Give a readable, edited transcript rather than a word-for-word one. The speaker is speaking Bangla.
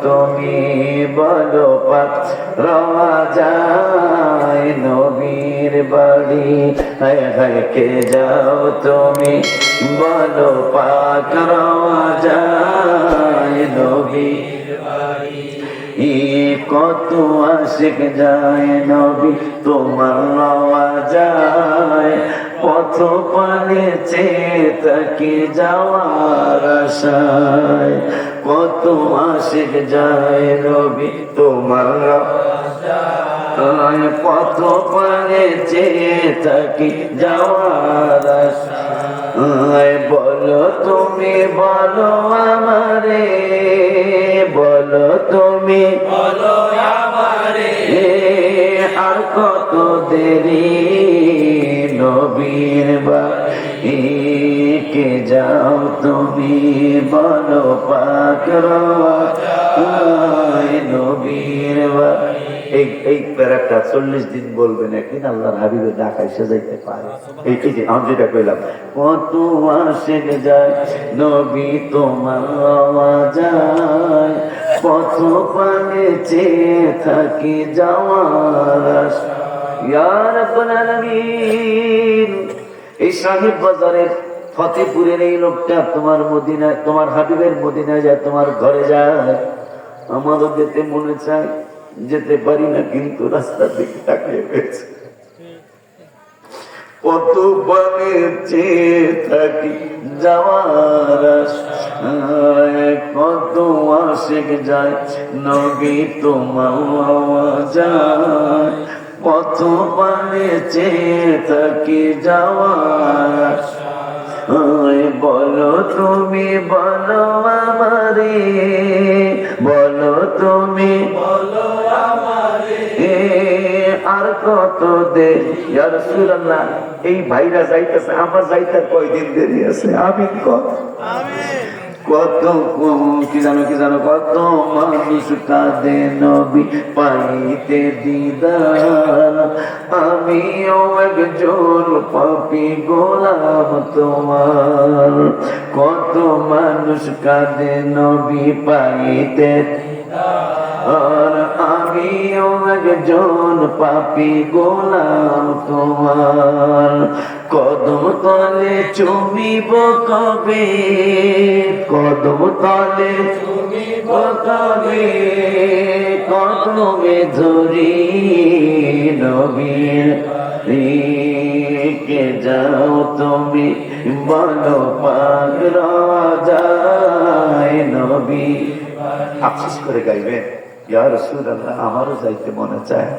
তুমি বলো পাক রওয়া যায় নবীর বাড়ি হায় হায় কে যাও তুমি বলো পাক রওয়া যায় নবীর বাড়ি কত আশিক যায় নবী তোমার রওয়া যায় পথ পানে চেয়ে তাকি যাওয়ার আশায় কত আশিক যায় নবী তোমার রওয়া যায় পথ পানে চেয়ে তাকি যাওয়ার আশায় বলো তুমি বলো আমারে বলো তুমি বলো আমারে আর কত দেরি নবীর বাড়ি কে যাও তুমি বলো পাক রওয়া যায় নবীর বাড়ি এই প্যারাটা 40 দিন বলবেন একদিন আল্লাহর হাবিবের ঢাকা এসে যাইতে পারে এই যে আমি যেটা কইলাম কত আশিক যায় নবী তোমার রওয়া যায় পথ পানে চেয়ে থাকি যাওয়ার আশা ইয়া রাব্বুল আলামিন এই সাহিব বাজারের ফতেপুরের এই লোকটা তোমার মদিনায় তোমার হাবিবের মদিনায় যায় তোমার ঘরে যায় আমারও যেতে মনে চায় যেতে পারি না কিন্তু রাস্তার দিকে তাকিয়ে রয়েছে কত পানে চেয়ে থাকি যাওয়ার আশায় কত আশিক যায় নবী তোমার রওয়া যায় পথ পানে চেয়ে থাকি যাওয়ার আশায় বলো তুমি বলো আমারে বলো তুমি বলো আমারে আর কত দেরি ইয়া রাসূলুল্লাহ এই ভাইরা যাইতেছে আমার যাইতে কয়দিন দেরি আছে আমিন কত আমিন কত কি জানো কত মানুষ কাঁদে নবী পাইতে দিদার আমিও একজন পাপী গোলাম তোমার কত মানুষ কাঁদে নবী পাইতে আর আমিও একজন পাপী গোলাম তোমার কদম তলে চুমিব কবে কদম তলে চুমিব কবে কদমে ধরি নবীর কে যাও তুমি বলো পাক রওয়া যায় নবী আফসোস করে গাইবেন ইয়া রাসূলুল্লাহ আমারও যাইতে মনে চায়